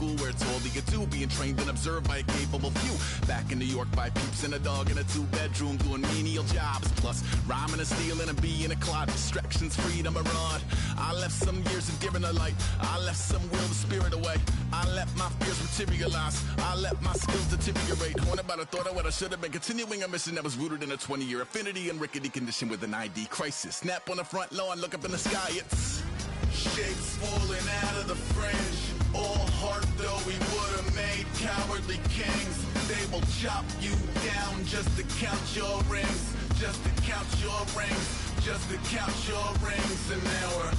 school where it's all you get to, being trained and observed by a capable few. Back in New York by peeps and a dog in a 2-bedroom doing menial jobs, plus rhyming and stealing and being a clod. Distractions, freedom, abroad. I left some years of giving a light. I left some will, the spirit away. I let my fears materialize. I let my skills deteriorate. Haunted about a thought of what I should have been. Continuing a mission that was rooted in a 20-year affinity and rickety condition with an ID crisis. Snap on the front lawn, look up in the sky. It's shapes falling out of the fringe. All heart though we would have made cowardly kings. They will chop you down just to count your rings. Just to count your rings. Just to count your rings. And now we're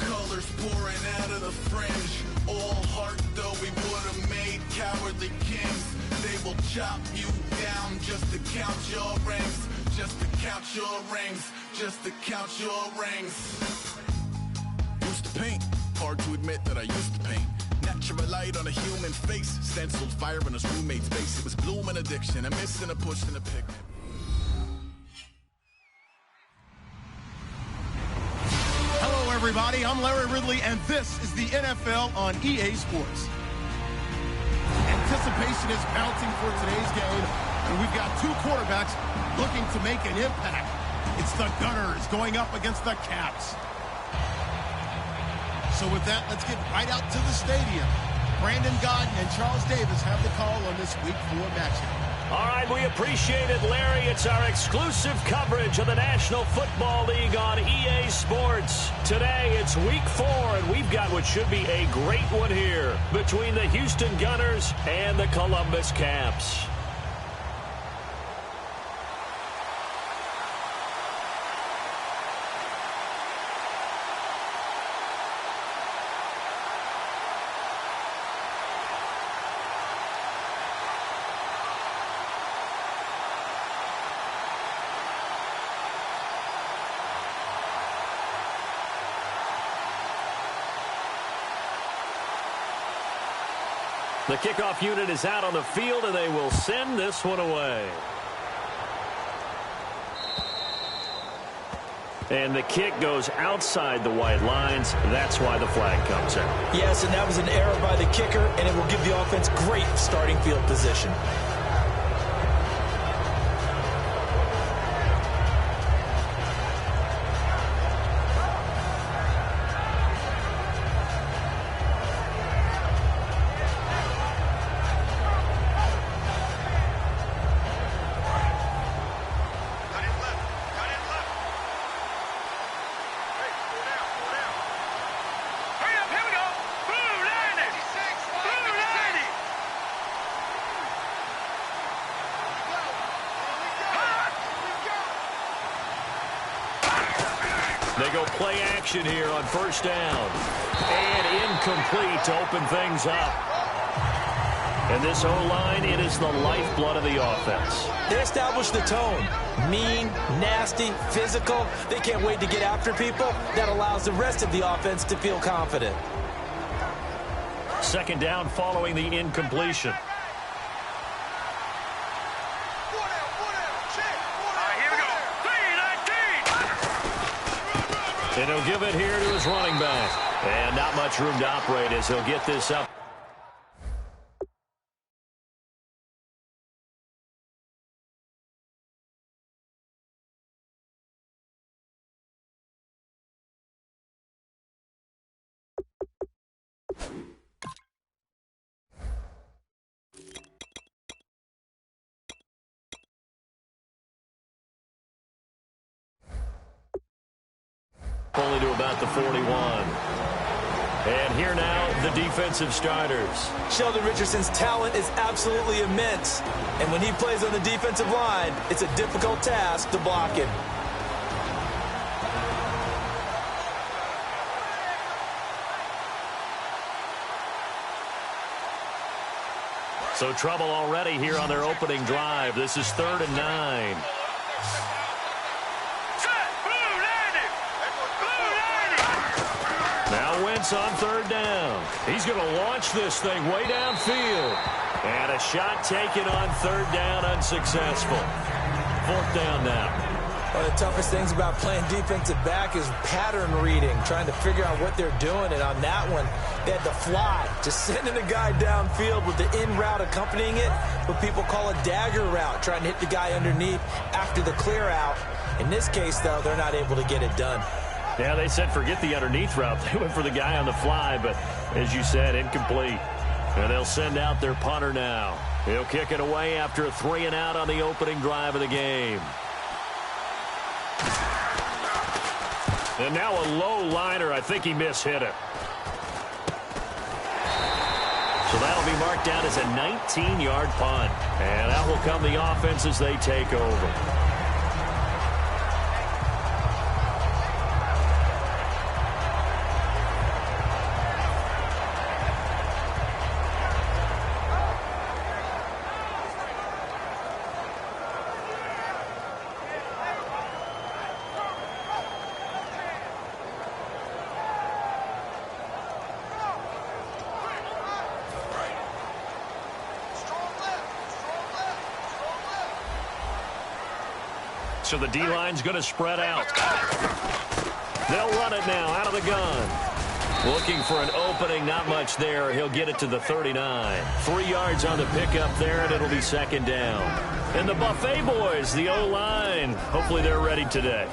colors pouring out of the fringe. All heart though we would have made cowardly kings. They will chop you down just to count your rings. Just to count your rings. Just to count your rings. Used to paint. Hard to admit that I used to paint. Natural light on a human face. Stenciled fire in his roommate's face. It was blooming addiction. A miss and a push and a pick. Everybody, I'm Larry Ridley, and this is the NFL on EA Sports. Anticipation is mounting for today's game, and we've got two quarterbacks looking to make an impact. It's the Gunners going up against the Caps. So with that, let's get right out to the stadium. Brandon Godden and Charles Davis have the call on this Week 4 matchup. All right, we appreciate it, Larry. It's our exclusive coverage of the National Football League on EA Sports. Today, it's Week 4, and we've got what should be a great one here between the Houston Gunners and the Columbus Caps. The kickoff unit is out on the field, and they will send this one away. And the kick goes outside the white lines. That's why the flag comes out. Yes, and that was an error by the kicker, and it will give the offense great starting field position. They go play action here on first down. And incomplete to open things up. And this O-line, it is the lifeblood of the offense. They establish the tone. Mean, nasty, physical. They can't wait to get after people. That allows the rest of the offense to feel confident. Second down following the incompletion. And he'll give it here to his running back. And not much room to operate as he'll get this up. Only to about the 41. And here now, the defensive starters. Sheldon Richardson's talent is absolutely immense. And when he plays on the defensive line, it's a difficult task to block him. So trouble already here on their opening drive. This is 3rd and 9. Now Wentz on 3rd down. He's going to launch this thing way downfield. And a shot taken on 3rd down, unsuccessful. 4th down now. One of the toughest things about playing defensive back is pattern reading, trying to figure out what they're doing. And on that one, they had to fly, just sending a guy downfield with the in route accompanying it, what people call a dagger route, trying to hit the guy underneath after the clear out. In this case, though, they're not able to get it done. Yeah, they said forget the underneath route. They went for the guy on the fly, but as you said, incomplete. And they'll send out their punter now. He'll kick it away after a 3-and-out on the opening drive of the game. And now a low liner. I think he mishit it. So that'll be marked down as a 19-yard punt. And out will come the offense as they take over. So the D-line's going to spread out. They'll run it now out of the gun. Looking for an opening, not much there. He'll get it to the 39. 3 yards on the pickup there, and it'll be second down. And the Buffet boys, the O-line, hopefully they're ready today.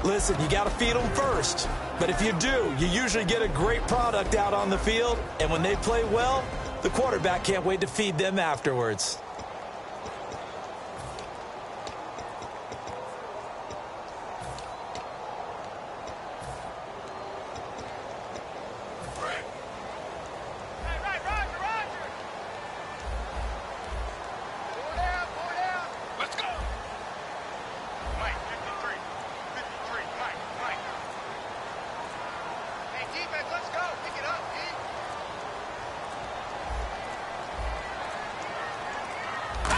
Listen, you got to feed them first. But if you do, you usually get a great product out on the field. And when they play well, the quarterback can't wait to feed them afterwards.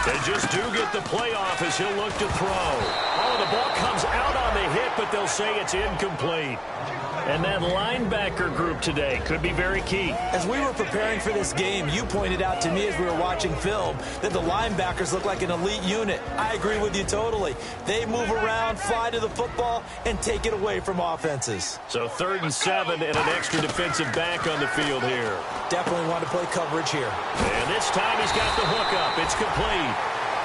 They just do get the playoff as he'll look to throw. Oh, the ball comes out on the hit, but they'll say it's incomplete. And that linebacker group today could be very key. As we were preparing for this game, you pointed out to me as we were watching film that the linebackers look like an elite unit. I agree with you totally. They move around, fly to the football, and take it away from offenses. So 3rd and 7 and an extra defensive back on the field here. Definitely want to play coverage here. And this time he's got the hook up. It's complete.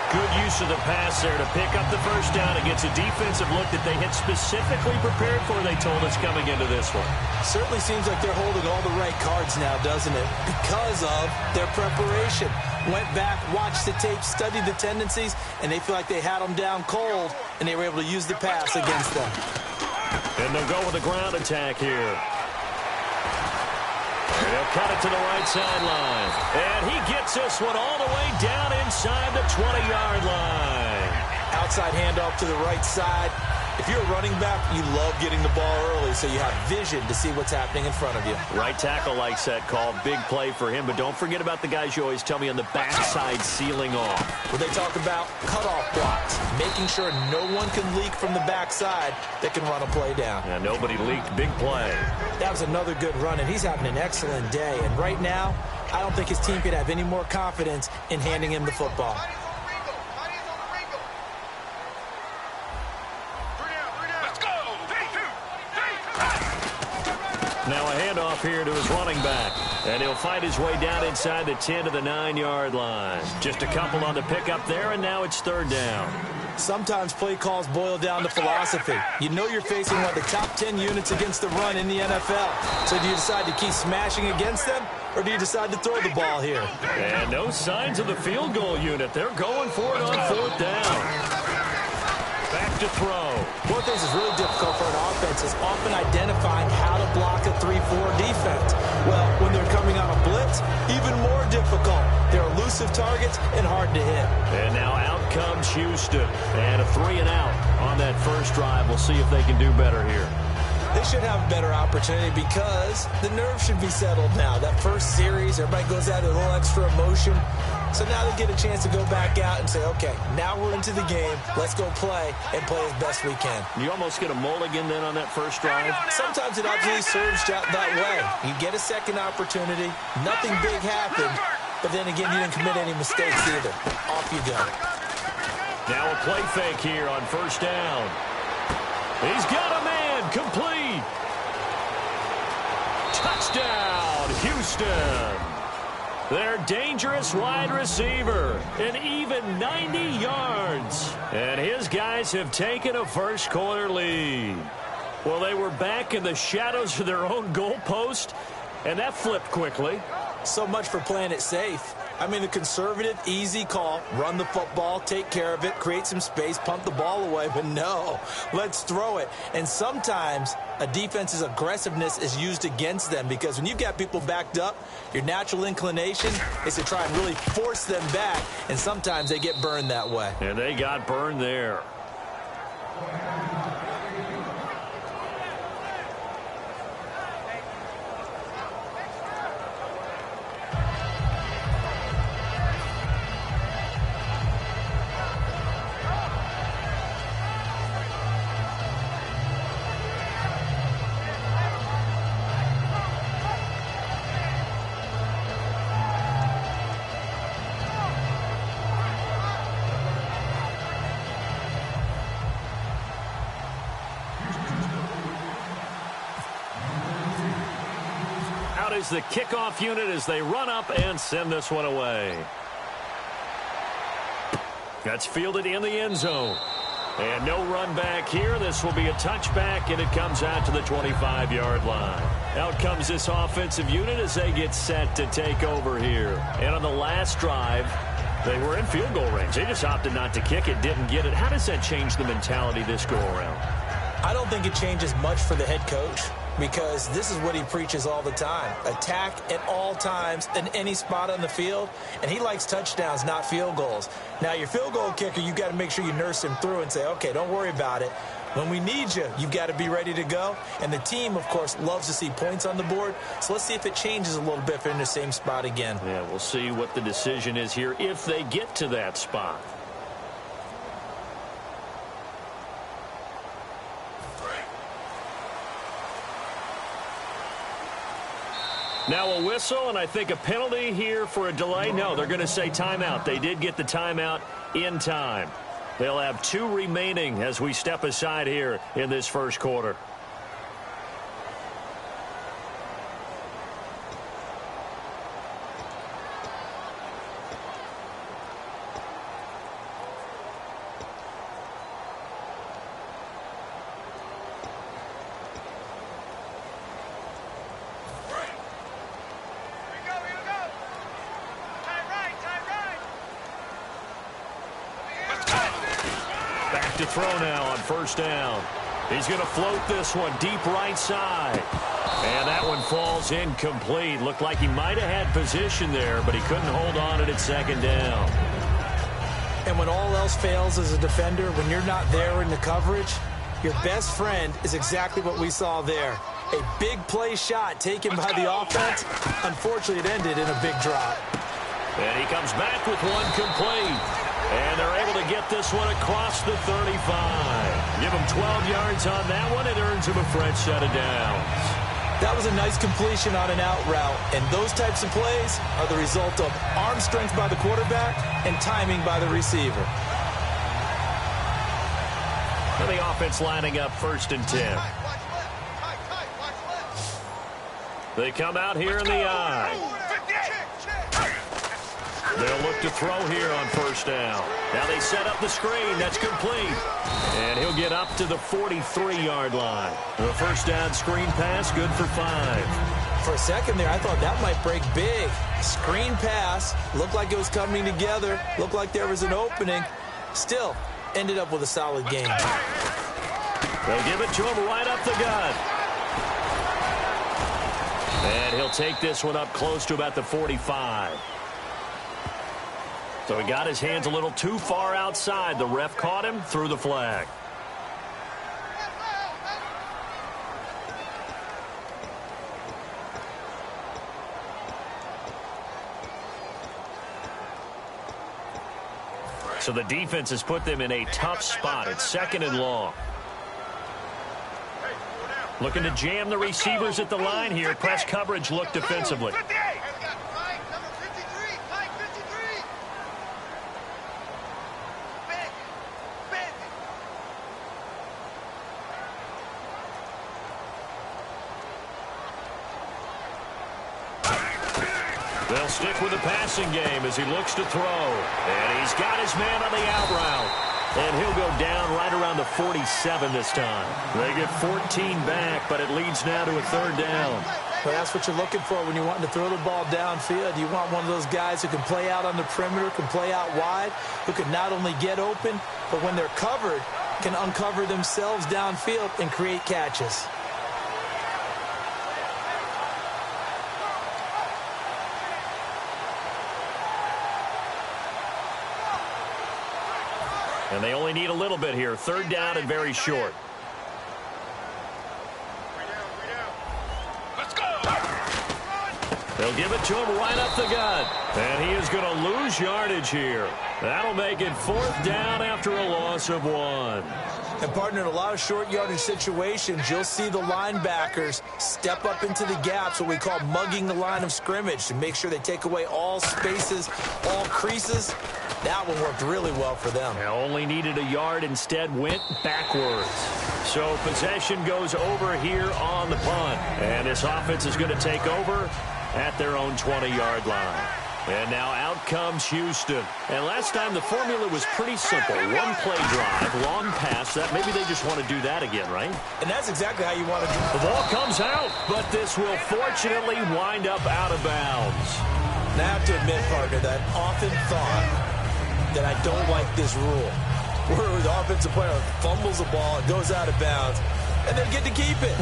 Good use of the pass there to pick up the first down against a defensive look that they had specifically prepared for, they told us, coming into this one. Certainly seems like they're holding all the right cards now, doesn't it? Because of their preparation. Went back, watched the tape, studied the tendencies, and they feel like they had them down cold, and they were able to use the pass against them. And they'll go with a ground attack here. They'll cut it to the right sideline. And he gets this one all the way down inside the 20-yard line. Outside handoff to the right side. If you're a running back, you love getting the ball early so you have vision to see what's happening in front of you. Right tackle likes that call. Big play for him. But don't forget about the guys you always tell me on the backside sealing off. Where they talk about cutoff blocks, making sure no one can leak from the backside that can run a play down. Yeah, nobody leaked. Big play. That was another good run, and he's having an excellent day. And right now, I don't think his team could have any more confidence in handing him the football. Now a handoff here to his running back. And he'll fight his way down inside the 10 to the 9-yard line. Just a couple on the pickup there, and now it's 3rd down. Sometimes play calls boil down to philosophy. You know you're facing one of the top 10 units against the run in the NFL. So do you decide to keep smashing against them, or do you decide to throw the ball here? And no signs of the field goal unit. They're going for it on 4th down. Back to throw. One of the things that's really difficult for an offense is often identifying how to block a 3-4 defense. Well, when they're coming on a blitz, even more difficult. They're elusive targets and hard to hit. And now out comes Houston. And a 3-and-out on that first drive. We'll see if they can do better here. They should have a better opportunity because the nerves should be settled now. That first series, everybody goes out with a little extra emotion. So now they get a chance to go back out and say, okay, now we're into the game. Let's go play and play as best we can. You almost get a mulligan then on that first drive? Sometimes it actually serves that way. You get a second opportunity. Nothing big happened. But then again, you didn't commit any mistakes either. Off you go. Now a play fake here on 1st down. He's got a man. Complete. Touchdown, Houston. Their dangerous wide receiver, an even 90 yards. And his guys have taken a first-quarter lead. Well, they were back in the shadows of their own goalpost, and that flipped quickly. So much for playing it safe. I mean, the conservative, easy call, run the football, take care of it, create some space, pump the ball away. But no, let's throw it. And sometimes a defense's aggressiveness is used against them because when you've got people backed up, your natural inclination is to try and really force them back, and sometimes they get burned that way. And they got burned there. Is the kickoff unit as they run up and send this one away. That's fielded in the end zone. And no run back here. This will be a touchback, and it comes out to the 25-yard line. Out comes this offensive unit as they get set to take over here. And on the last drive, they were in field goal range. They just opted not to kick it, didn't get it. How does that change the mentality this go-around? I don't think it changes much for the head coach, because this is what he preaches all the time. Attack at all times in any spot on the field, and he likes touchdowns, not field goals. Now, your field goal kicker, you've got to make sure you nurse him through and say, okay, don't worry about it. When we need you, you've got to be ready to go. And the team, of course, loves to see points on the board. So let's see if it changes a little bit if they're in the same spot again. Yeah, we'll see what the decision is here if they get to that spot. Now a whistle, and I think a penalty here for a delay. No, they're going to say timeout. They did get the timeout in time. They'll have 2 remaining as we step aside here in this first quarter. To throw now on first down. He's going to float this one deep right side. And that one falls incomplete. Looked like he might have had position there, but he couldn't hold on at second down. And when all else fails as a defender, when you're not there in the coverage, your best friend is exactly what we saw there. A big play shot taken by the offense. Unfortunately, it ended in a big drop. And he comes back with one complete. And they're able to get this one across the 35. Give him 12 yards on that one. It earns him a fresh set of downs. That was a nice completion on an out route. And those types of plays are the result of arm strength by the quarterback and timing by the receiver. And the offense lining up 1st and 10. They come out here in the I. They'll look to throw here on first down. Now they set up the screen. That's complete. And he'll get up to the 43-yard line. The first down screen pass, good for 5. For a second there, I thought that might break big. Screen pass, looked like it was coming together, looked like there was an opening. Still, ended up with a solid game. They'll give it to him right up the gut. And he'll take this one up close to about the 45. So he got his hands a little too far outside. The ref caught him, threw the flag. So the defense has put them in a tough spot. It's 2nd and long. Looking to jam the receivers at the line here. Press coverage look defensively. They'll stick with the passing game as he looks to throw. And he's got his man on the out route. And he'll go down right around the 47 this time. They get 14 back, but it leads now to a third down. Well, that's what you're looking for when you want to throw the ball downfield. You want one of those guys who can play out on the perimeter, can play out wide, who can not only get open, but when they're covered, can uncover themselves downfield and create catches. And they only need a little bit here. Third down and very short. Let's go! They'll give it to him right up the gut. And he is going to lose yardage here. That'll make it fourth down after a loss of 1. And, partner, in a lot of short yardage situations, you'll see the linebackers step up into the gaps, what we call mugging the line of scrimmage, to make sure they take away all spaces, all creases. That one worked really well for them. Now only needed a yard, instead went backwards. So possession goes over here on the punt. And this offense is going to take over at their own 20-yard line. And now out comes Houston. And last time the formula was pretty simple. One play drive, long pass. That maybe they just want to do that again, right? And that's exactly how you want to do it. The ball comes out, but this will fortunately wind up out of bounds. And I have to admit, partner, that I often thought that I don't like this rule, where the offensive player fumbles the ball, it goes out of bounds, and they get to keep it.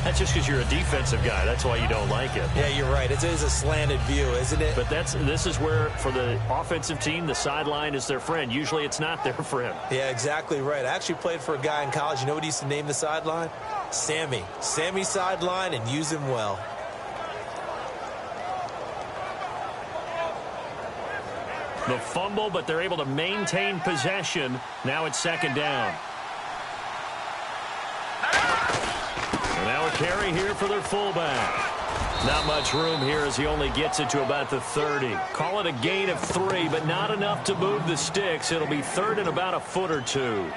That's just because you're a defensive guy. That's why you don't like it. Yeah, you're right. It is a slanted view, isn't it? But this is where, for the offensive team, the sideline is their friend. Usually it's not their friend. Yeah, exactly right. I actually played for a guy in college. You know what he used to name the sideline? Sammy. Sammy sideline, and use him well. The fumble, but they're able to maintain possession. Now it's second down. And now a carry here for their fullback. Not much room here as he only gets it to about the 30. Call it a gain of 3, but not enough to move the sticks. It'll be third and about a foot or two.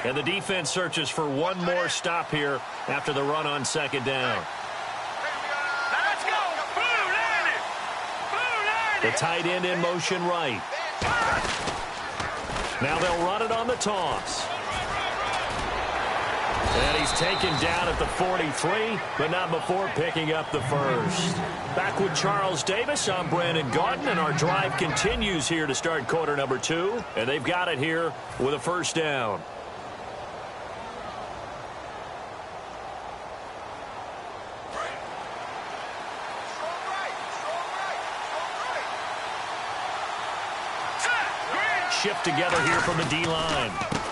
And the defense searches for one more stop here after the run on second down. Let's go! The tight end in motion right. Now they'll run it on the toss. And he's taken down at the 43, but not before picking up the first. Back with Charles Davis, I'm Brandon Gaudin, and our drive continues here to start quarter number 2. And they've got it here with a first down. Shift together here from the D-line.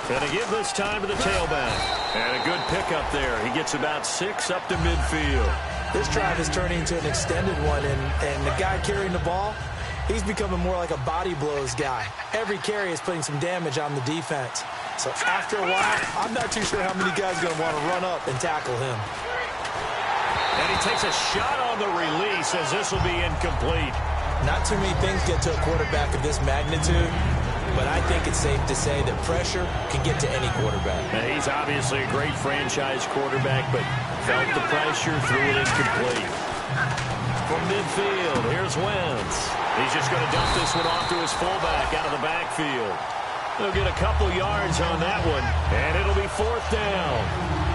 And to give this time to the tailback. And a good pickup there. He gets about 6 up to midfield. This drive is turning into an extended one, and the guy carrying the ball, he's becoming more like a body blows guy. Every carry is putting some damage on the defense. So after a while, I'm not too sure how many guys are going to want to run up and tackle him. And he takes a shot on the release as this will be incomplete. Not too many things get to a quarterback of this magnitude, but I think it's safe to say that pressure can get to any quarterback. Now, he's obviously a great franchise quarterback, but felt the pressure, threw it incomplete. From midfield, here's Wentz. He's just going to dump this one off to his fullback out of the backfield. They'll get a couple yards on that one, and it'll be fourth down.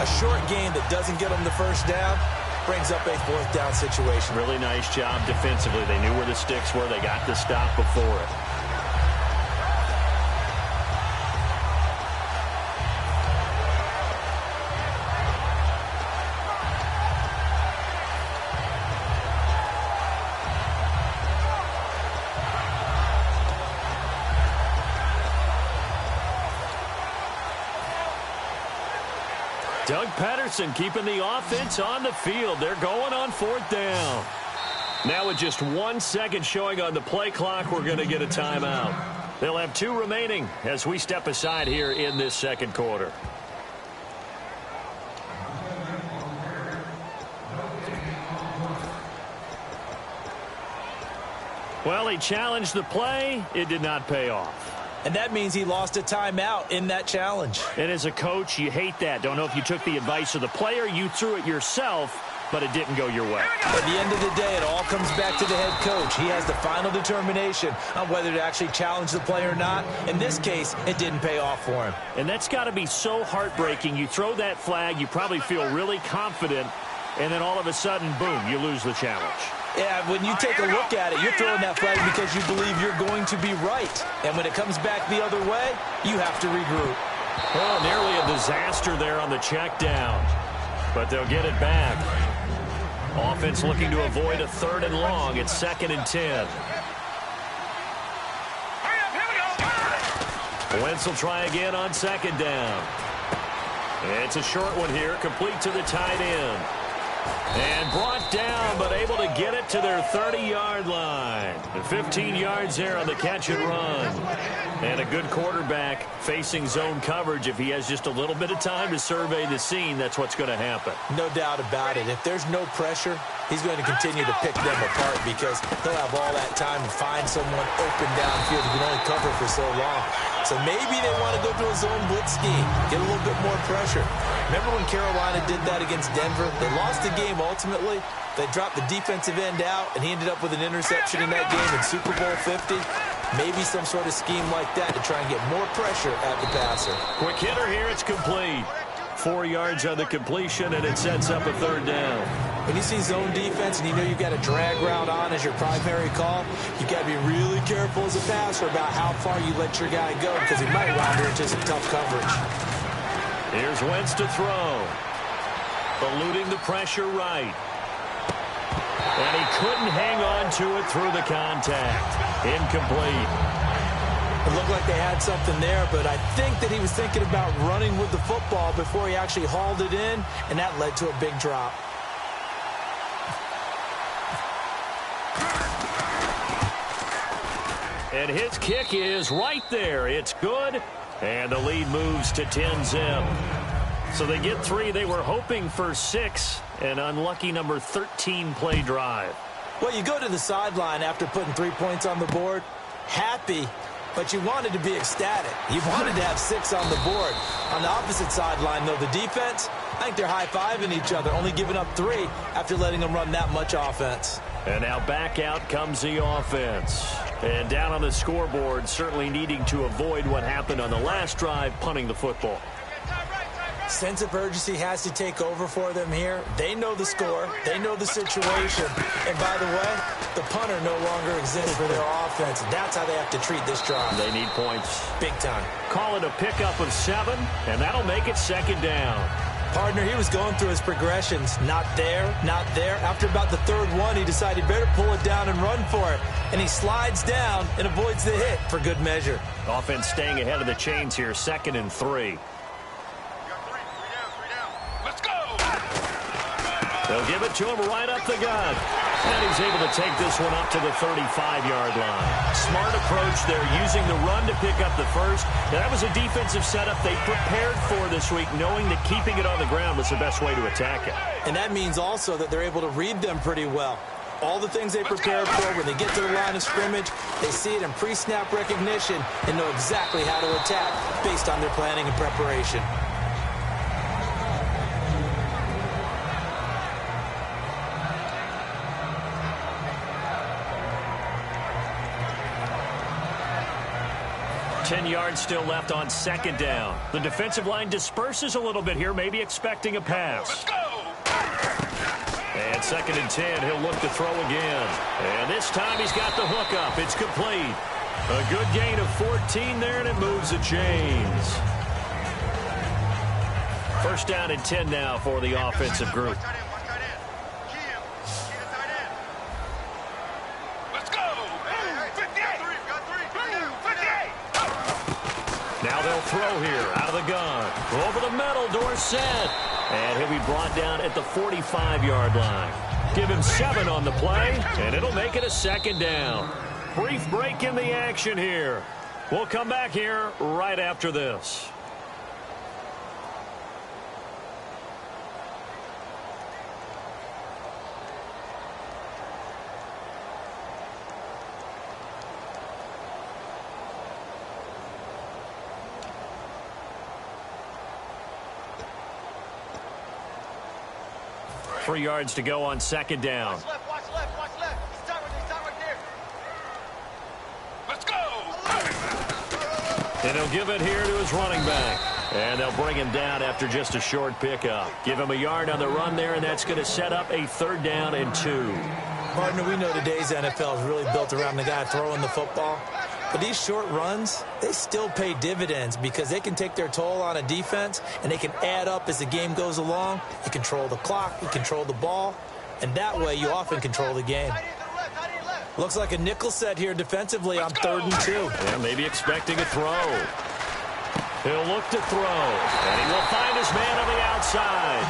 A short game that doesn't get them the first down brings up a fourth down situation. Really nice job defensively. They knew where the sticks were. They got the stop before it. Doug Patterson keeping the offense on the field. They're going on fourth down. Now with just 1 second showing on the play clock, we're going to get a timeout. They'll have 2 remaining as we step aside here in this second quarter. Well, he challenged the play. It did not pay off. And that means he lost a timeout in that challenge. And as a coach, you hate that. Don't know if you took the advice of the player, you threw it yourself, but it didn't go your way. At the end of the day, it all comes back to the head coach. He has the final determination on whether to actually challenge the play or not. In this case, it didn't pay off for him. And that's got to be so heartbreaking. You throw that flag, you probably feel really confident, and then all of a sudden, boom, you lose the challenge. Yeah, when you take a look at it, you're throwing that flag because you believe you're going to be right. And when it comes back the other way, you have to regroup. Oh, nearly a disaster there on the check down. But they'll get it back. Offense looking to avoid a 3rd and long. It's 2nd and 10. Wentz will try again on 2nd down. It's a short one here, complete to the tight end. And brought down, but able to get it to their 30-yard line. 15 yards there on the catch and run. And a good quarterback facing zone coverage. If he has just a little bit of time to survey the scene, that's what's going to happen. No doubt about it. If there's no pressure, he's going to continue to pick them apart because he'll have all that time to find someone open downfield who can only cover for so long. So maybe they want to go to a zone blitz scheme, get a little bit more pressure. Remember when Carolina did that against Denver? They lost the game ultimately. They dropped the defensive end out, and he ended up with an interception in that game in Super Bowl 50. Maybe some sort of scheme like that to try and get more pressure at the passer. Quick hitter here, it's complete. 4 yards on the completion, and it sets up a 3rd down. When you see zone defense and you know you've got a drag route on as your primary call, you've got to be really careful as a passer about how far you let your guy go because he might wander into some tough coverage. Here's Wentz to throw. Eluding the pressure right. And he couldn't hang on to it through the contact. Incomplete. It looked like they had something there, but I think that he was thinking about running with the football before he actually hauled it in, and that led to a big drop. And his kick is right there. It's good, and the lead moves to 10-zip. So they get 3. They were hoping for 6, an unlucky number 13 play drive. Well, you go to the sideline after putting 3 points on the board, happy, but you wanted to be ecstatic. You wanted to have 6 on the board. On the opposite sideline, though, the defense, I think they're high-fiving each other, only giving up 3 after letting them run that much offense. And now back out comes the offense. And down on the scoreboard, certainly needing to avoid what happened on the last drive, punting the football. Sense of urgency has to take over for them here. They know the score. They know the situation. And by the way, the punter no longer exists for their offense. That's how they have to treat this drive. They need points. Big time. Call it a pickup of 7, and that'll make it 2nd down. Partner, he was going through his progressions. Not there, not there. After about the 3rd one, he decided better pull it down and run for it. And he slides down and avoids the hit for good measure. Offense staying ahead of the chains here, 2nd and 3. They'll give it to him right up the gut. And he's able to take this one up to the 35-yard line. Smart approach there, using the run to pick up the first. Now, that was a defensive setup they prepared for this week, knowing that keeping it on the ground was the best way to attack it. And that means also that they're able to read them pretty well. All the things they prepared for, when they get to the line of scrimmage, they see it in pre-snap recognition and know exactly how to attack based on their planning and preparation. Ten yards still left on 2nd down. The defensive line disperses a little bit here, maybe expecting a pass. And 2nd and 10, he'll look to throw again. And this time he's got the hook up. It's complete. A good gain of 14 there, and it moves the chains. 1st down and 10 now for the offensive group. Now they'll throw here out of the gun. Over the middle, Dorsett. And he'll be brought down at the 45-yard line. Give him 7 on the play, and it'll make it a 2nd down. Brief break in the action here. We'll come back here right after this. 3 yards to go on second down. Watch left, watch left, watch left. He's tight right there. Let's go! And he'll give it here to his running back. And they'll bring him down after just a short pickup. Give him a yard on the run there, and that's going to set up a 3rd down and 2. Partner, we know today's NFL is really built around the guy throwing the football. But these short runs, they still pay dividends because they can take their toll on a defense, and they can add up as the game goes along. You control the clock, you control the ball, and that way you often control the game. Looks like a nickel set here defensively on 3rd and 2. Yeah, maybe expecting a throw. He'll look to throw, and he will find his man on the outside.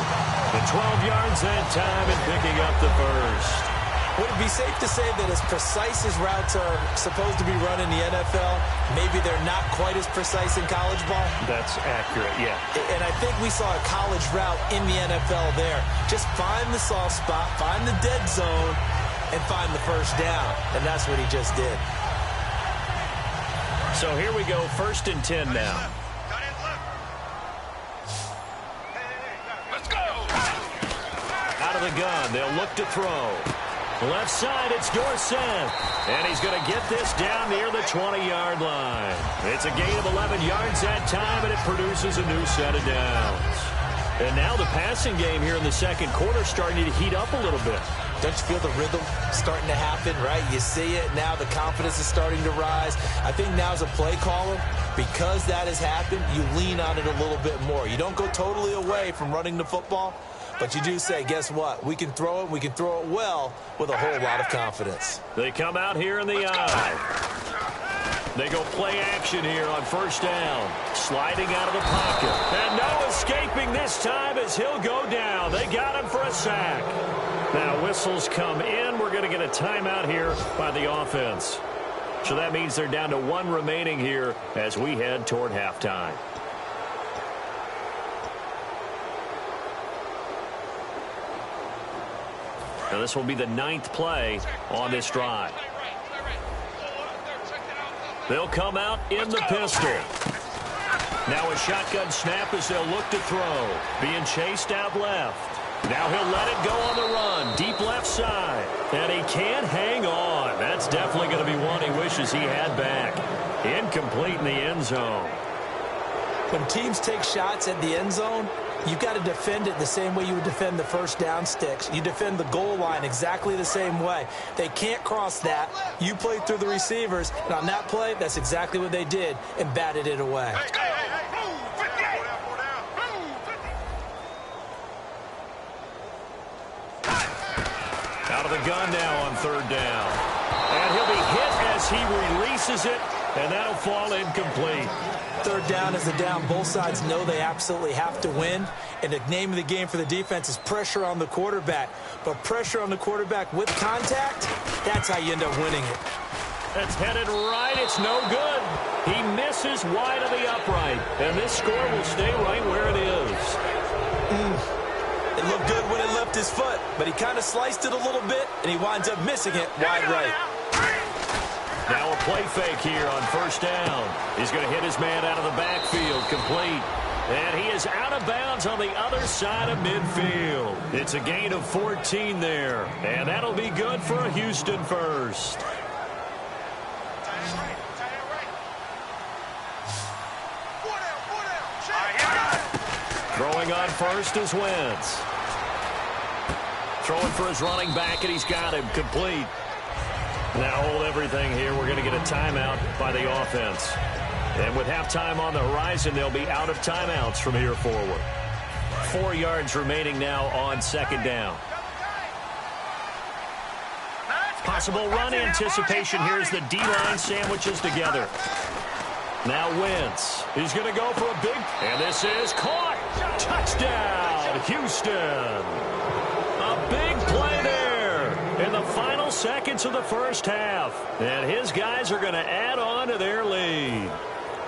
The 12 yards that time and picking up the first. Would it be safe to say that as precise as routes are supposed to be run in the NFL, maybe they're not quite as precise in college ball? That's accurate, yeah. And I think we saw a college route in the NFL there. Just find the soft spot, find the dead zone, and find the first down. And that's what he just did. So here we go, 1st and 10 now. Let's go! Out of the gun, they'll look to throw. Left side, it's Dorsett. And he's going to get this down near the 20-yard line. It's a gain of 11 yards that time, and it produces a new set of downs. And now the passing game here in the second quarter starting to heat up a little bit. Don't you feel the rhythm starting to happen, right? You see it. Now the confidence is starting to rise. I think now as a play caller, because that has happened, you lean on it a little bit more. You don't go totally away from running the football, but you do say, guess what? We can throw it. We can throw it well with a whole lot of confidence. They come out here in the eye. They go play action here on 1st down. Sliding out of the pocket. And no escaping this time as he'll go down. They got him for a sack. Now whistles come in. We're going to get a timeout here by the offense. So that means they're down to 1 remaining here as we head toward halftime. Now this will be the 9th play on this drive. They'll come out in the pistol. Now a shotgun snap as they'll look to throw. Being chased out left. Now he'll let it go on the run. Deep left side. And he can't hang on. That's definitely going to be one he wishes he had back. Incomplete in the end zone. When teams take shots at the end zone, you've got to defend it the same way you would defend the 1st down sticks. You defend the goal line exactly the same way. They can't cross that. You play through the receivers, and on that play, that's exactly what they did and batted it away. Out of the gun now on 3rd down. And he'll be hit as he releases it, and that'll fall incomplete. 3rd down is a down. Both sides know they absolutely have to win. And the name of the game for the defense is pressure on the quarterback. But pressure on the quarterback with contact, that's how you end up winning it. That's headed right. It's no good. He misses wide of the upright. And this score will stay right where it is. It looked good when it left his foot, but he kind of sliced it a little bit, and he winds up missing it wide right. Now a play fake here on 1st down. He's going to hit his man out of the backfield, complete. And he is out of bounds on the other side of midfield. It's a gain of 14 there, and that'll be good for a Houston first. Throwing on first is Wentz. Throwing for his running back, and he's got him complete. Now hold everything here. We're going to get a timeout by the offense. And with halftime on the horizon, they'll be out of timeouts from here forward. 4 yards remaining now on 2nd down. Possible run anticipation here as the D-line sandwiches together. Now Wentz. He's going to go for a big, and this is caught. Touchdown, Houston. A big play there in the final seconds of the 1st half. And his guys are going to add on to their lead.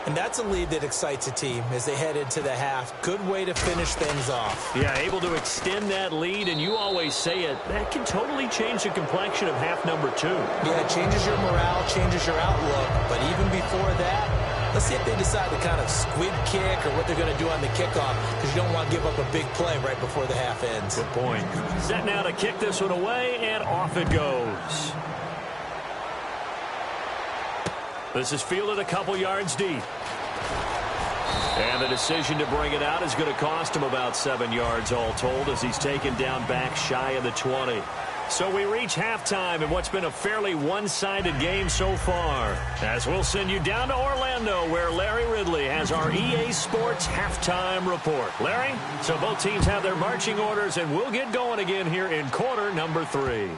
And that's a lead that excites a team as they head into the half. Good way to finish things off. Yeah, able to extend that lead, and you always say it, that can totally change the complexion of half number 2. Yeah, it changes your morale, changes your outlook. But even before that, Let's see if they decide to kind of squib kick or what they're going to do on the kickoff, because you don't want to give up a big play right before the half ends. Good point. Set now to kick this one away, and off it goes. This is fielded a couple yards deep. And the decision to bring it out is going to cost him about 7 yards all told, as he's taken down back shy of the 20. So we reach halftime in what's been a fairly one-sided game so far, as we'll send you down to Orlando, where Larry Ridley has our EA Sports halftime report. Larry, so both teams have their marching orders, and we'll get going again here in quarter number 3.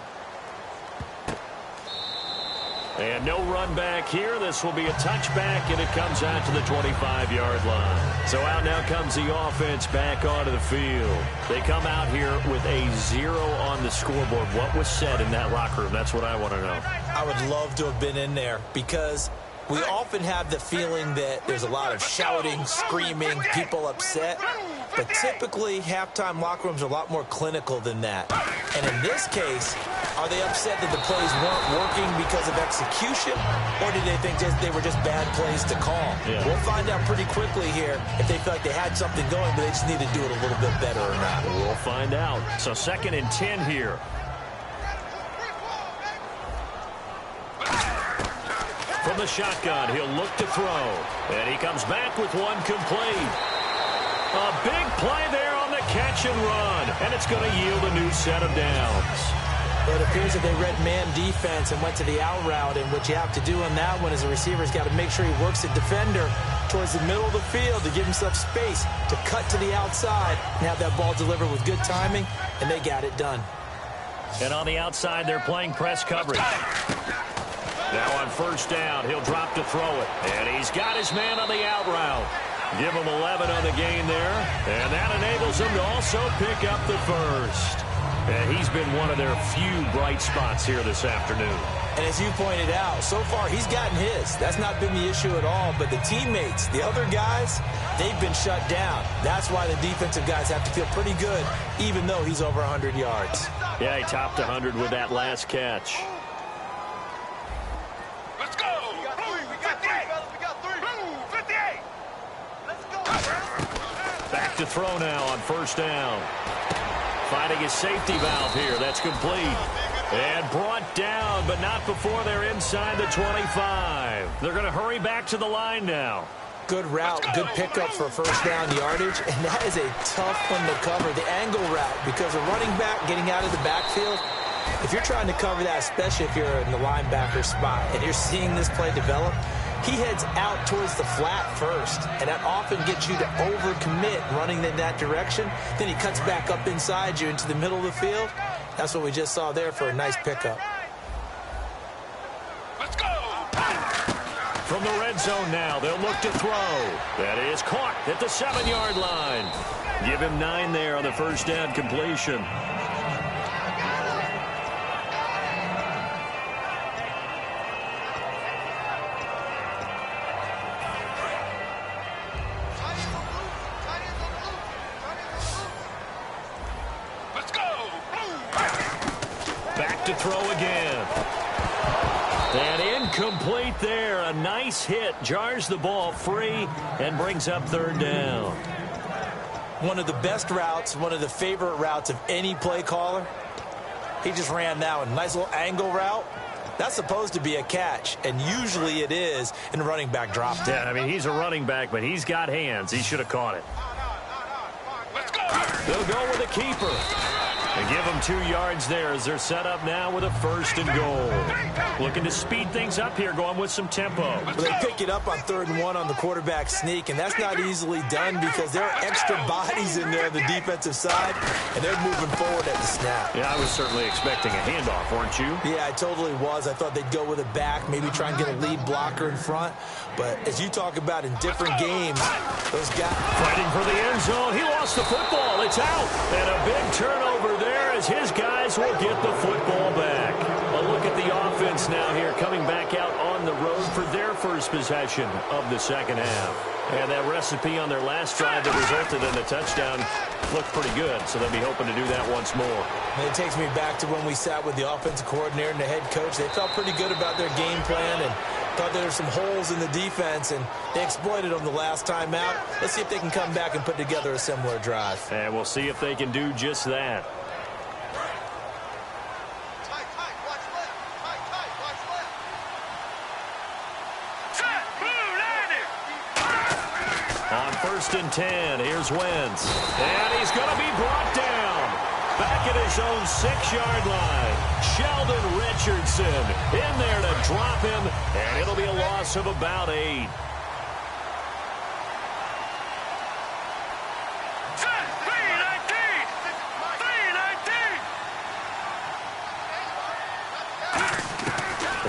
And no run back here. This will be a touchback, and it comes out to the 25-yard line. So out now comes the offense back onto the field. They come out here with a 0 on the scoreboard. What was said in that locker room? That's what I want to know. I would love to have been in there, because we often have the feeling that there's a lot of shouting, screaming, people upset. But typically, halftime locker rooms are a lot more clinical than that. And in this case, are they upset that the plays weren't working because of execution, or did they think they were just bad plays to call? Yeah. We'll find out pretty quickly here if they feel like they had something going, but they just need to do it a little bit better or not. We'll find out. So 2nd and 10 here. From the shotgun, he'll look to throw. And he comes back with one complete. A big play there on the catch and run. And it's going to yield a new set of downs. But it appears that they read man defense and went to the out route. And what you have to do on that one is the receiver's got to make sure he works the defender towards the middle of the field to give himself space to cut to the outside and have that ball delivered with good timing. And they got it done. And on the outside, they're playing press coverage. Now on 1st down, he'll drop to throw it. And he's got his man on the out route. Give him 11 on the gain there. And that enables him to also pick up the 1st. And he's been one of their few bright spots here this afternoon. And as you pointed out, so far he's gotten his. That's not been the issue at all. But the teammates, the other guys, they've been shut down. That's why the defensive guys have to feel pretty good, even though he's over 100 yards. Yeah, he topped 100 with that last catch. Let's go. We got 3. We got 3, fellas. We got 3. 58. Let's go. Back to throw now on 1st down. Finding his safety valve here. That's complete. And brought down, but not before they're inside the 25. They're going to hurry back to the line now. Good route, good pickup for 1st down yardage, and that is a tough one to cover, the angle route, because a running back getting out of the backfield, if you're trying to cover that, especially if you're in the linebacker spot and you're seeing this play develop, he heads out towards the flat first, and that often gets you to overcommit running in that direction. Then he cuts back up inside you into the middle of the field. That's what we just saw there for a nice pickup. Let's go. From the red zone now, they'll look to throw. That is caught at the 7-yard line. Give him 9 there on the 1st down completion. To throw again. And incomplete there. A nice hit. Jars the ball free and brings up 3rd down. One of the best routes, one of the favorite routes of any play caller. He just ran that one. Nice little angle route. That's supposed to be a catch, and usually it is, and the running back dropped it. Yeah, I mean, he's a running back, but he's got hands. He should have caught it. Let's go. They'll go with a keeper. And give them 2 yards there as they're set up now with a 1st and goal. Looking to speed things up here, going with some tempo. Well, they pick it up on 3rd and 1 on the quarterback sneak, and that's not easily done because there are extra bodies in there on the defensive side, and they're moving forward at the snap. Yeah, I was certainly expecting a handoff, weren't you? Yeah, I totally was. I thought they'd go with a back, maybe try and get a lead blocker in front. But as you talk about in different games, those guys... Fighting for the end zone. He lost the football. It's out. And a big turnover there as his guys will get the football back. A look at the offense now here, coming back out on the road for their 1st possession of the 2nd half. And that recipe on their last drive that resulted in a touchdown looked pretty good, so they'll be hoping to do that once more. And it takes me back to when we sat with the offensive coordinator and the head coach. They felt pretty good about their game plan, and Thought there were some holes in the defense, and they exploited them the last time out. Let's see if they can come back and put together a similar drive. And we'll see if they can do just that. Tight, watch left. Tight, watch left. On 1st and 10, here's Wentz. And he's going to be brought down. Back at his own 6-yard line. Sheldon Richardson in there to drop him, and it'll be a loss of about 8.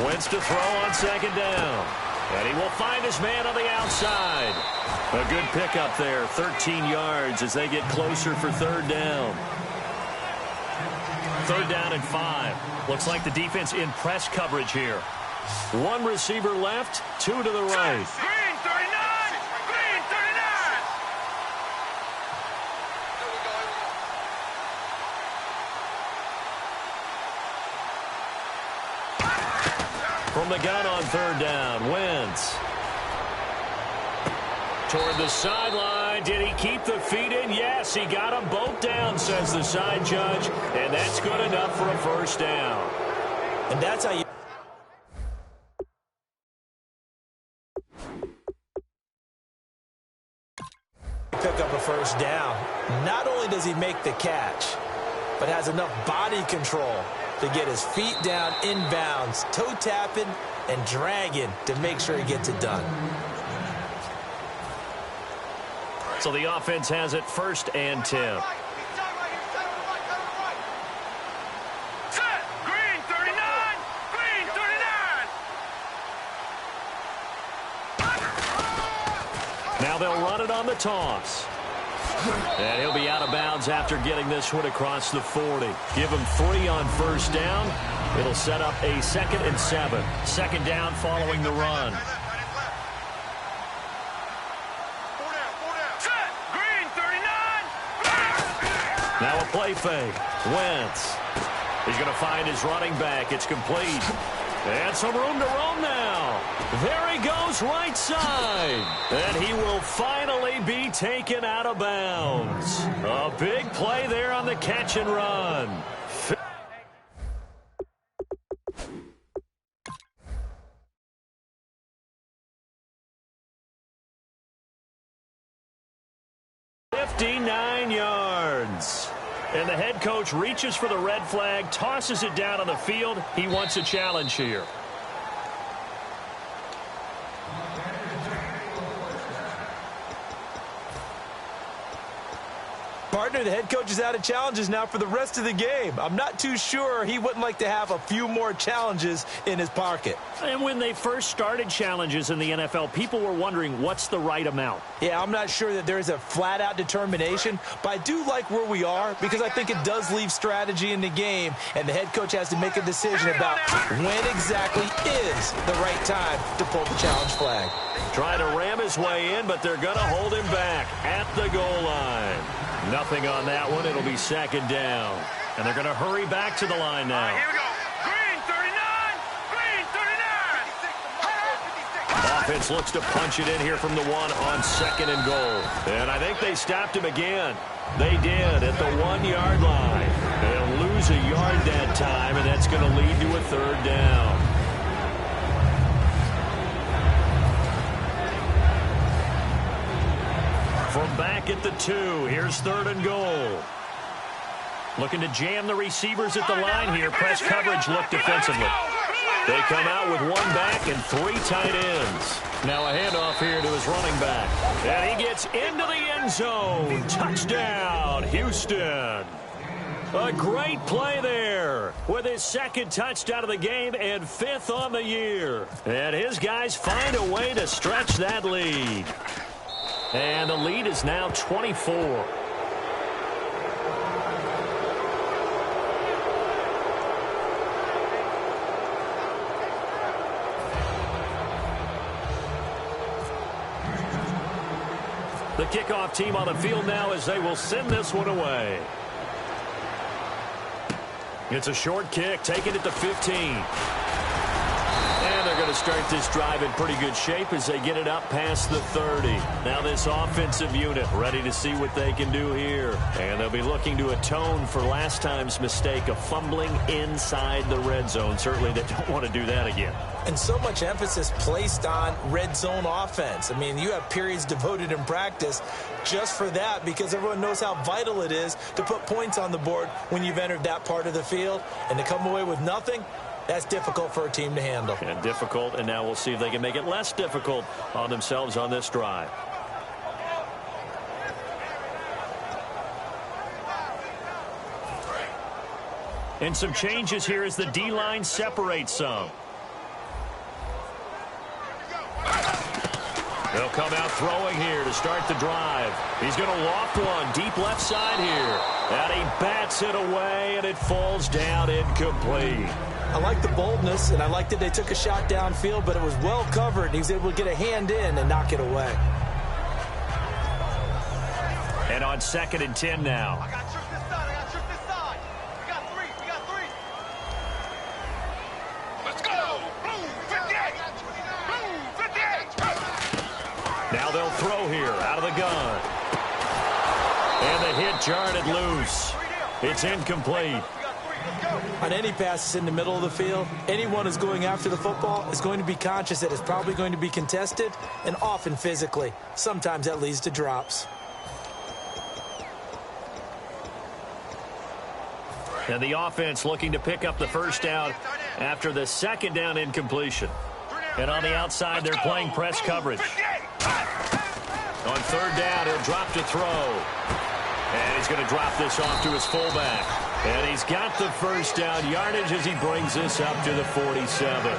Wentz to throw on 2nd down. And he will find his man on the outside. A good pickup there, 13 yards as they get closer for 3rd down. 3rd down and 5. Looks like the defense in press coverage here. 1 receiver left, 2 to the right. Green 39! Green 39! Here we go. From the gun on 3rd down, Wentz. Toward the sideline. Did he keep the feet in? Yes, he got them both down, says the side judge. And that's good enough for a 1st down. And that's how you pick up a 1st down. Not only does he make the catch, but has enough body control to get his feet down inbounds, toe tapping and dragging to make sure he gets it done. So the offense has it 1st and 10. Green 39! Green 39! Now they'll run it on the toss. And he'll be out of bounds after getting this one across the 40. Give him 3 on 1st down. It'll set up a 2nd and 7. 2nd down following the run. Now a play fake. Wentz. He's going to find his running back. It's complete. And some room to roam now. There he goes, right side. And he will finally be taken out of bounds. A big play there on the catch and run. $59 yards. And the head coach reaches for the red flag, tosses it down on the field. He wants a challenge here. Partner, the head coach is out of challenges now for the rest of the game. I'm not too sure he wouldn't like to have a few more challenges in his pocket. And when they first started challenges in the NFL, people were wondering what's the right amount. Yeah, I'm not sure that there's a flat-out determination, but I do like where we are because I think it does leave strategy in the game, and the head coach has to make a decision about when exactly is the right time to pull the challenge flag. Trying to ram his way in, but they're going to hold him back at the goal line. Nothing on that one. It'll be 2nd down. And they're going to hurry back to the line now. Here we go. Green 39! Green 39! Offense looks to punch it in here from the 1 on 2nd and goal. And I think they stopped him again. They did at the 1-yard line. They'll lose a yard that time, and that's going to lead to a 3rd down. From back at the 2, here's 3rd and goal. Looking to jam the receivers at the line here. Press coverage look defensively. They come out with 1 back and 3 tight ends. Now a handoff here to his running back. And he gets into the end zone. Touchdown, Houston. A great play there with his 2nd touchdown of the game and 5th on the year. And his guys find a way to stretch that lead. And the lead is now 24. The kickoff team on the field now as they will send this one away. It's a short kick, taking it to 15. And they're going to start this drive in pretty good shape as they get it up past the 30. Now this offensive unit ready to see what they can do here. And they'll be looking to atone for last time's mistake of fumbling inside the red zone. Certainly they don't want to do that again. And so much emphasis placed on red zone offense. I mean, you have periods devoted in practice just for that because everyone knows how vital it is to put points on the board when you've entered that part of the field. And to come away with nothing, that's difficult for a team to handle. And difficult, and now we'll see if they can make it less difficult on themselves on this drive. And some changes here as the D-line separates some. They'll come out throwing here to start the drive. He's going to loft one deep left side here. And he bats it away, and it falls down incomplete. I like the boldness, and I like that they took a shot downfield, but it was well covered. He was able to get a hand in and knock it away. And on 2nd and 10 now. I got trick this side. I got trick this side. We got three. We got three. Let's go. Blue 58. Blue 58. Now they'll throw here out of the gun. And the hit jarred it loose. It's incomplete. On any passes in the middle of the field, anyone who's going after the football is going to be conscious that it's probably going to be contested and often physically. Sometimes that leads to drops. And the offense looking to pick up the first down after the 2nd down incompletion. And on the outside, they're playing press coverage. On 3rd down, he'll drop to throw. And he's going to drop this off to his fullback. And he's got the first down yardage as he brings this up to the 47.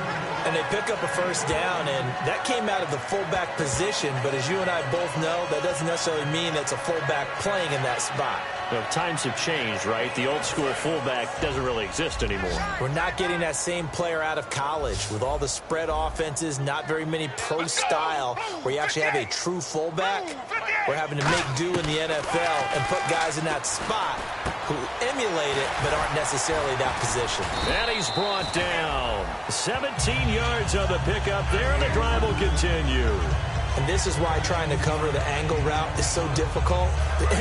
And they pick up a first down, and that came out of the fullback position. But as you and I both know, that doesn't necessarily mean it's a fullback playing in that spot. You know, times have changed, right? The old school fullback doesn't really exist anymore. We're not getting that same player out of college with all the spread offenses, not very many pro style where you actually have a true fullback. We're having to make do in the NFL and put guys in that spot who emulate it but aren't necessarily that position. And he's brought down. 17 yards on the pickup there, and the drive will continue. And this is why trying to cover the angle route is so difficult.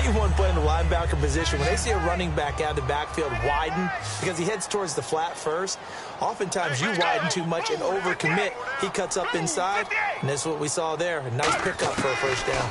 Anyone playing the linebacker position, when they see a running back out of the backfield widen because he heads towards the flat first, oftentimes you widen too much and overcommit. He cuts up inside, and this is what we saw there. A nice pickup for a first down.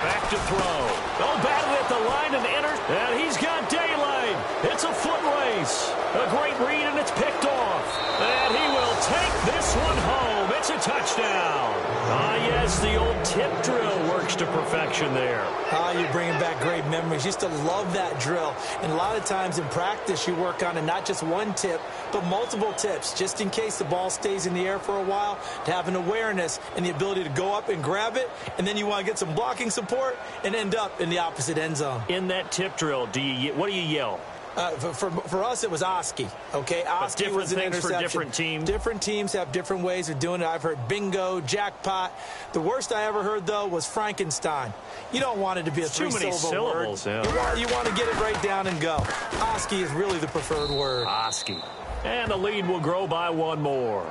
Back to throw. Oh, batted at the line and enters. And he's got daylight. It's a foot race. A great read, and it's picked off. And he will take this one home. It's a touchdown. Ah, yes, the old tip drill works to perfection there. Ah, you're bringing back great memories. Used to love that drill. And a lot of times in practice, you work on it, not just one tip, but multiple tips, just in case the ball stays in the air for a while, to have an awareness and the ability to go up and grab it, and then you want to get some blocking support and end up in the opposite end zone. In that tip drill, what do you yell? For us, it was Oski. Okay, Oski was an interception. For different teams. Different teams have different ways of doing it. I've heard bingo, jackpot. The worst I ever heard, though, was Frankenstein. You don't want it to be a three-syllable word. Yeah. You want to get it right down and go. Oski is really the preferred word. Oski. And the lead will grow by one more.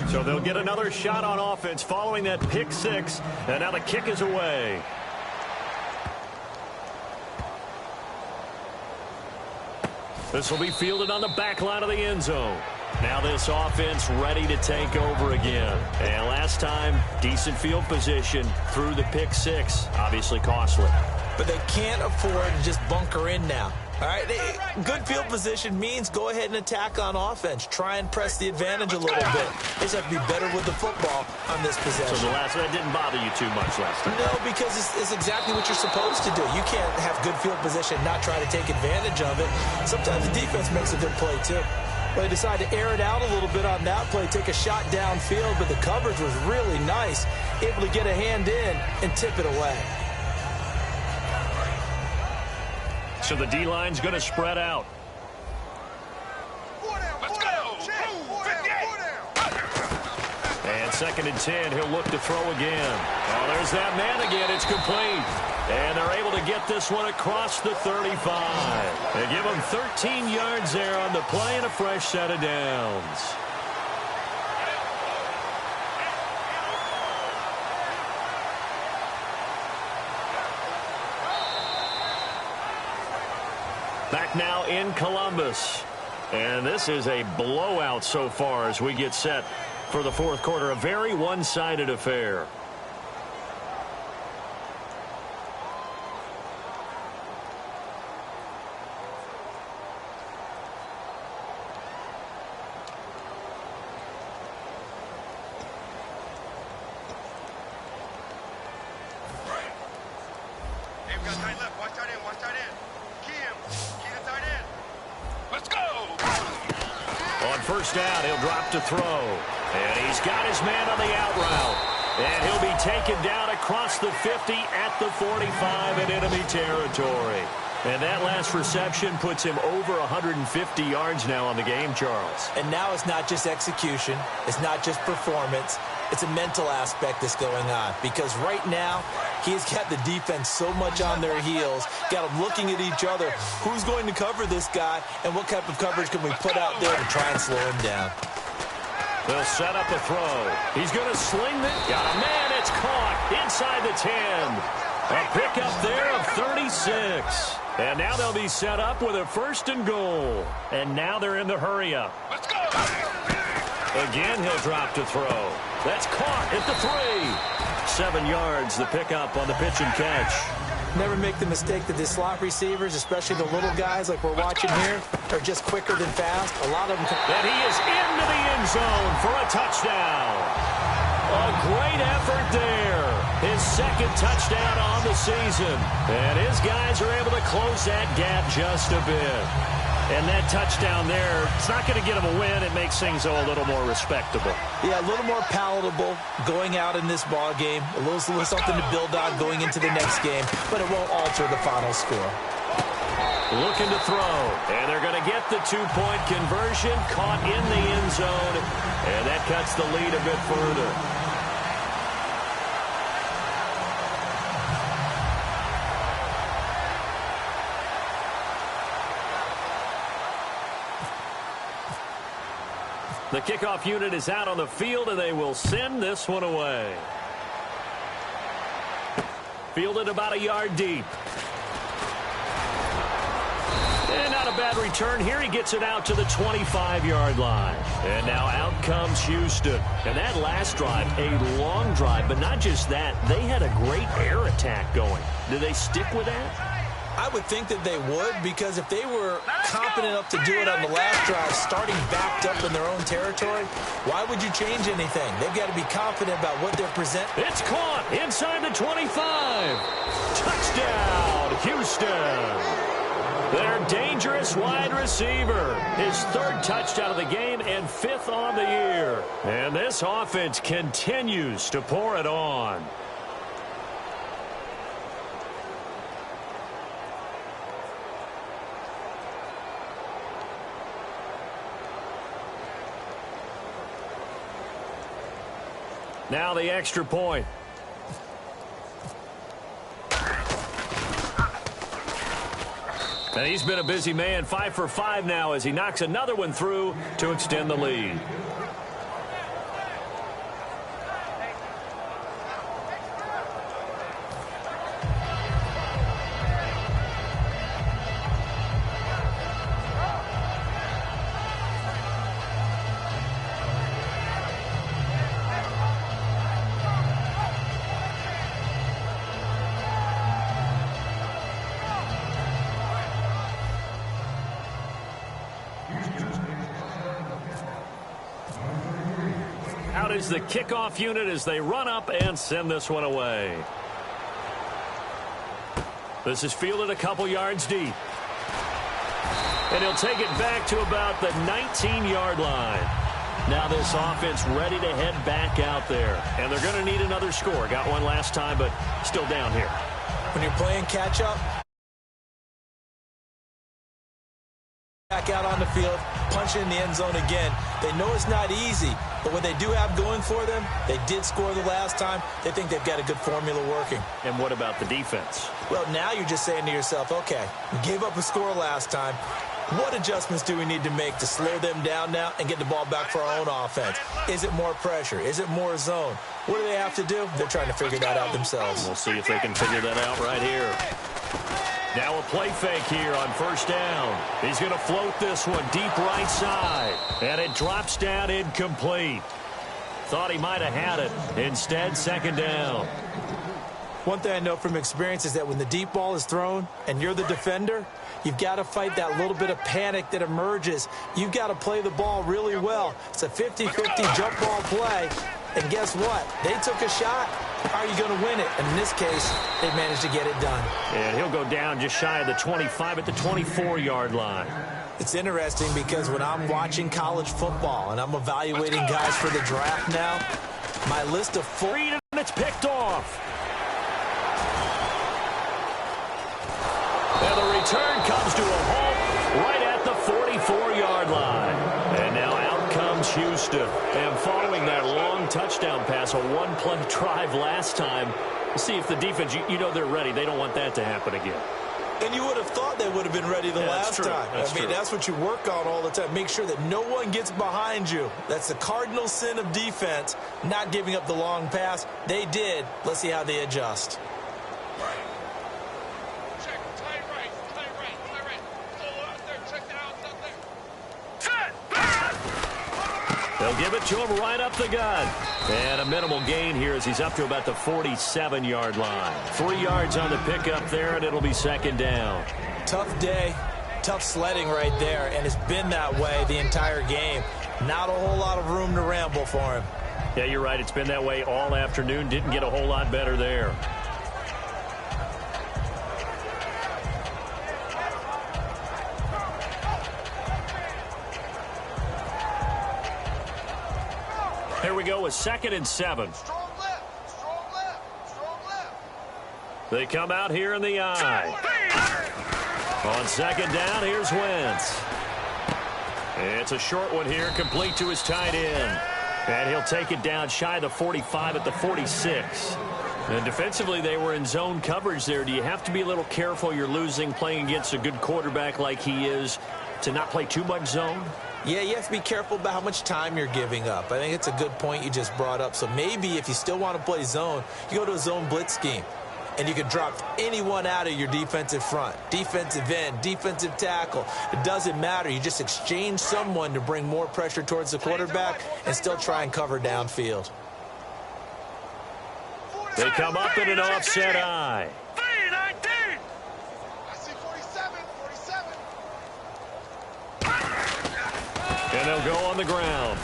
So they'll get another shot on offense following that pick six. And now the kick is away. This will be fielded on the back line of the end zone. Now this offense ready to take over again. And last time, decent field position through the pick six. Obviously costly. But they can't afford to just bunker in now. All right, good field position means go ahead and attack on offense. Try and press the advantage a little bit. They just have to be better with the football on this possession. So the last one didn't bother you too much last time? No, because it's exactly what you're supposed to do. You can't have good field position and not try to take advantage of it. Sometimes the defense makes a good play, too. But they decided to air it out a little bit on that play, take a shot downfield, but the coverage was really nice, able to get a hand in and tip it away. So the D-line's going to spread out. On 2nd and 10, he'll look to throw again. Oh, there's that man again. It's complete. And they're able to get this one across the 35. They give him 13 yards there on the play and a fresh set of downs. Back now in Columbus. And this is a blowout so far as we get set for the fourth quarter. A very one-sided affair. Hey, we got tight left. Watch tight end. Watch tight end. Key him. Key the tight end. Let's go. On first down, he'll drop to throw. And he's got his man on the out route. And he'll be taken down across the 50 at the 45 in enemy territory. And that last reception puts him over 150 yards now on the game, Charles. And now it's not just execution. It's not just performance. It's a mental aspect that's going on. Because right now, he's got the defense so much on their heels, got them looking at each other. Who's going to cover this guy, and what type of coverage can we put out there to try and slow him down? They'll set up a throw. He's going to sling it. Got a man. It's caught inside the 10. A pickup there of 36. And now they'll be set up with a 1st and goal. And now they're in the hurry-up. Let's go. Again, he'll drop to throw. That's caught at the 3. 7 yards, the pickup on the pitch and catch. Never make the mistake that the slot receivers, especially the little guys like we're watching here, are just quicker than fast. A lot of them. And he is into the end zone for a touchdown. A great effort there. His 2nd touchdown on the season. And his guys are able to close that gap just a bit. And that touchdown there, it's not going to get him a win. It makes things a little more respectable. Yeah, a little more palatable going out in this ball game. A little something to build on going into the next game, but it won't alter the final score. Looking to throw, and they're going to get the 2-point conversion, caught in the end zone, and that cuts the lead a bit further. The kickoff unit is out on the field, and they will send this one away. Fielded about a yard deep. And not a bad return here. He gets it out to the 25-yard line. And now out comes Houston. And that last drive, a long drive, but not just that. They had a great air attack going. Do they stick with that? I would think that they would, because if they were confident enough to do it on the last drive, starting backed up in their own territory, why would you change anything? They've got to be confident about what they're presenting. It's caught inside the 25. Touchdown, Houston. Their dangerous wide receiver. His 3rd touchdown of the game and 5th on the year. And this offense continues to pour it on. Now the extra point. And he's been a busy man, 5 for 5 now as he knocks another one through to extend the lead. Out is the kickoff unit as they run up and send this one away. This is fielded a couple yards deep. And he'll take it back to about the 19-yard line. Now this offense ready to head back out there. And they're going to need another score. Got one last time, but still down here. When you're playing catch-up, back out on the field, punch in the end zone again. They know it's not easy, but what they do have going for them, they did score the last time. They think they've got a good formula working. And what about the defense? Well, now you're just saying to yourself, okay, we gave up a score last time. What adjustments do we need to make to slow them down now and get the ball back for our own offense? Is it more pressure? Is it more zone? What do they have to do? They're trying to figure that out themselves. We'll see if they can figure that out right here. Now a play fake here on first down. He's going to float this one deep right side. And it drops down incomplete. Thought he might have had it. Instead, second down. One thing I know from experience is that when the deep ball is thrown and you're the defender, you've got to fight that little bit of panic that emerges. You've got to play the ball really well. It's a 50-50 jump ball play. And guess what? They took a shot. How are you going to win it? And in this case, they managed to get it done. And he'll go down just shy of the 25 at the 24-yard line. It's interesting because when I'm watching college football and I'm evaluating guys for the draft now, my list of four... And it's picked off. And the return comes to a halt right at the 44-yard line. And now out comes Houston. And following that long touchdown pass, a one-play drive last time, see if the defense, you know they're ready. They don't want that to happen again. And you would have thought they would have been ready the last time. I mean, that's what you work on all the time. Make sure that no one gets behind you. That's the cardinal sin of defense, not giving up the long pass. They did. Let's see how they adjust. They'll give it to him right up the gut. And a minimal gain here as he's up to about the 47-yard line. 3 yards on the pickup there, and it'll be second down. Tough day, tough sledding right there, and it's been that way the entire game. Not a whole lot of room to ramble for him. Yeah, you're right. It's been that way all afternoon. Didn't get a whole lot better there. Here we go with 2nd and 7. Strong left, strong left, strong left. They come out here in the eye. On second down, here's Wentz. It's a short one here, complete to his tight end. And he'll take it down shy of the 45 at the 46. And defensively, they were in zone coverage there. Do you have to be a little careful? You're losing, playing against a good quarterback like he is, to not play too much zone? Yeah, you have to be careful about how much time you're giving up. I think it's a good point you just brought up. So maybe if you still want to play zone, you go to a zone blitz scheme. And you can drop anyone out of your defensive front. Defensive end, defensive tackle. It doesn't matter. You just exchange someone to bring more pressure towards the quarterback and still try and cover downfield. They come up in an offset eye. And they'll go on the ground.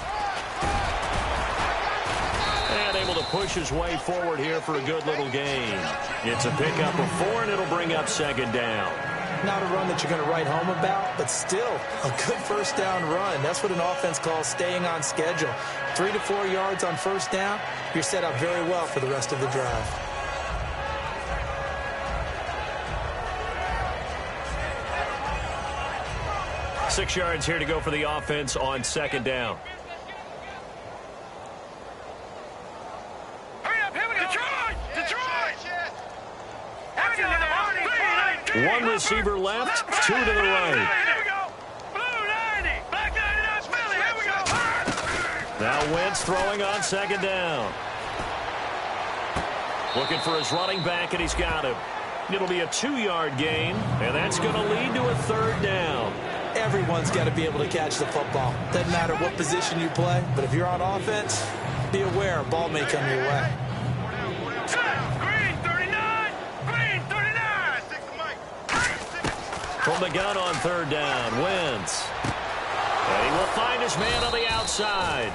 And able to push his way forward here for a good little gain. It's a pickup of 4, and it'll bring up second down. Not a run that you're going to write home about, but still a good first down run. That's what an offense calls staying on schedule. 3 to 4 yards on first down, you're set up very well for the rest of the drive. Six yards here to go for the offense on second down. Hurry up, here we go. Detroit! One receiver left, 2 to the right. Here we go. Blue 90. Black 99 Philly. Here we go. Now Wentz throwing on second down. Looking for his running back, and he's got him. It'll be a 2-yard gain, and that's going to lead to a third down. Everyone's got to be able to catch the football. Doesn't matter what position you play, but if you're on offense, be aware a ball may come your way. Green 39. Green 39. From the gun on third down, Wentz. And he will find his man on the outside.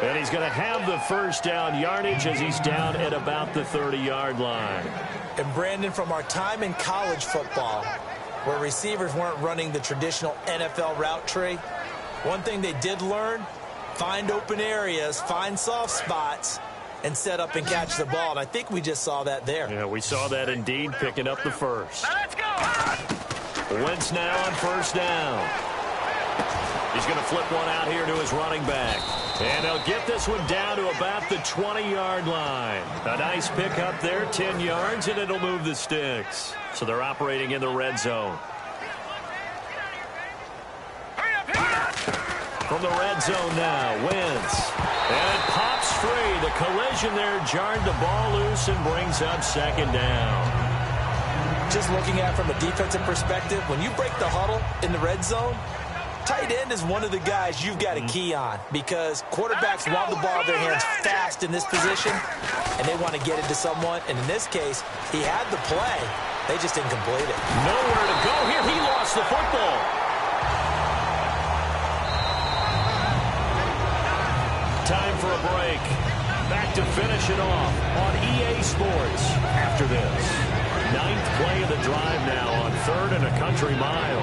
And he's going to have the first down yardage as he's down at about the 30-yard line. And Brandon, from our time in college football, where receivers weren't running the traditional NFL route tree, one thing they did learn, find open areas, find soft spots, and set up and catch the ball. And I think we just saw that there. Yeah, we saw that indeed, picking up the first. Let's go. Wentz now on first down. He's going to flip one out here to his running back. And they'll get this one down to about the 20-yard line. A nice pickup there, 10 yards, and it'll move the sticks. So they're operating in the red zone. From the red zone now, Wentz. And it pops free. The collision there jarred the ball loose and brings up second down. Just looking at it from a defensive perspective, when you break the huddle in the red zone, tight end is one of the guys you've got to key on because quarterbacks want the ball in their hands fast in this position, and they want to get it to someone. And in this case, he had the play. They just didn't complete it. Nowhere to go here. He lost the football. Time for a break. Back to finish it off on EA Sports after this. 9th play of the drive now on 3rd and a country mile.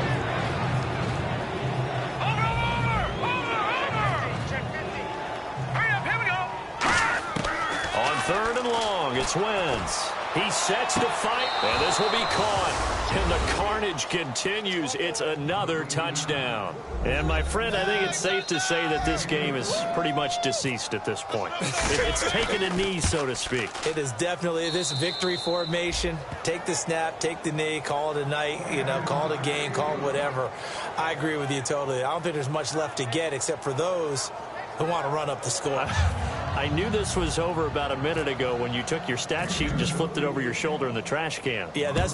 On 3rd and long, it's Wentz. He sets to fight, and this will be caught. And the carnage continues. It's another touchdown. And, my friend, I think it's safe to say that this game is pretty much deceased at this point. It's taken a knee, so to speak. It is definitely this victory formation. Take the snap, take the knee, call it a night, call it a game, call it whatever. I agree with you totally. I don't think there's much left to get except for those who want to run up the score. I knew this was over about a minute ago when you took your stat sheet and just flipped it over your shoulder in the trash can. Yeah, that's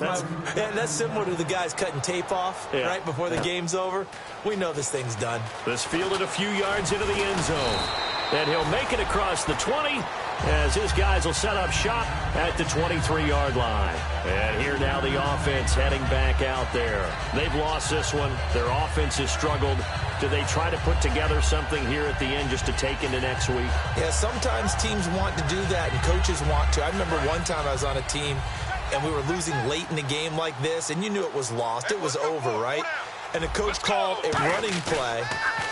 similar to the guys cutting tape off right before the game's over. We know this thing's done. This fielded a few yards into the end zone. And he'll make it across the 20 as his guys will set up shop at the 23-yard line. And here now the offense heading back out there. They've lost this one. Their offense has struggled. Do they try to put together something here at the end just to take into next week? Yeah, sometimes teams want to do that and coaches want to. I remember one time I was on a team and we were losing late in the game like this, and you knew it was lost. It was over, right? And the coach called a running play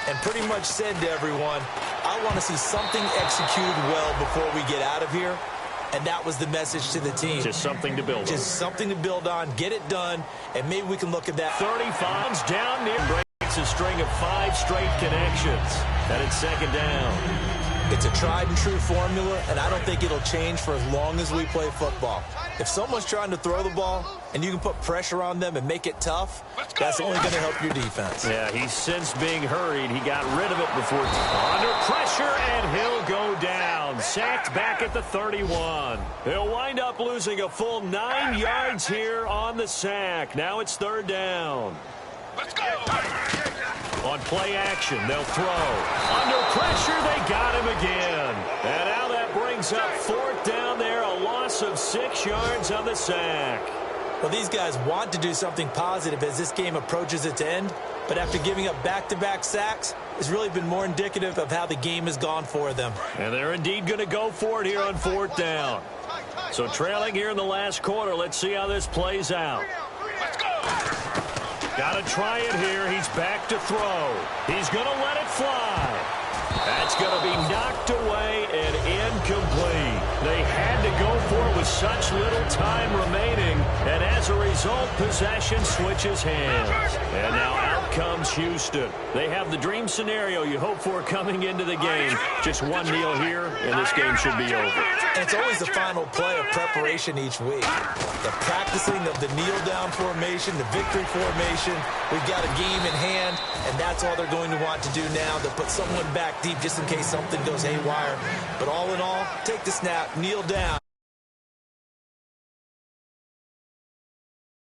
and pretty much said to everyone, I want to see something executed well before we get out of here. And that was the message to the team. Just something to build on. Just something to build on, get it done, and maybe we can look at that. 35's down near. Breaks a string of 5 straight connections. And it's second down. It's a tried and true formula, and I don't think it'll change for as long as we play football. If someone's trying to throw the ball and you can put pressure on them and make it tough, that's only going to help your defense. Yeah, he's since being hurried. He got rid of it before. Under pressure, and he'll go down. Sacked back at the 31. He'll wind up losing a full 9 yards here on the sack. Now it's 3rd down. Let's go! On play action, they'll throw. Under pressure, they got him again. And now that brings up 4th down there, a loss of 6 yards on the sack. Well, these guys want to do something positive as this game approaches its end, but after giving up back-to-back sacks, it's really been more indicative of how the game has gone for them. And they're indeed going to go for it here on 4th down. So trailing here in the last quarter, let's see how this plays out. Let's go! Got to try it here. He's back to throw. He's going to let it fly. That's going to be knocked away and incomplete. They had to go for it with such little time remaining, and as a result, possession switches hands. And now out comes Houston. They have the dream scenario you hope for coming into the game. Just one kneel here, and this game should be over. And it's always the final play of preparation each week. The practicing of the kneel-down formation, the victory formation. We've got a game in hand, and that's all they're going to want to do now, to put someone back deep just in case something goes haywire. But all in all, take the snap, kneel down.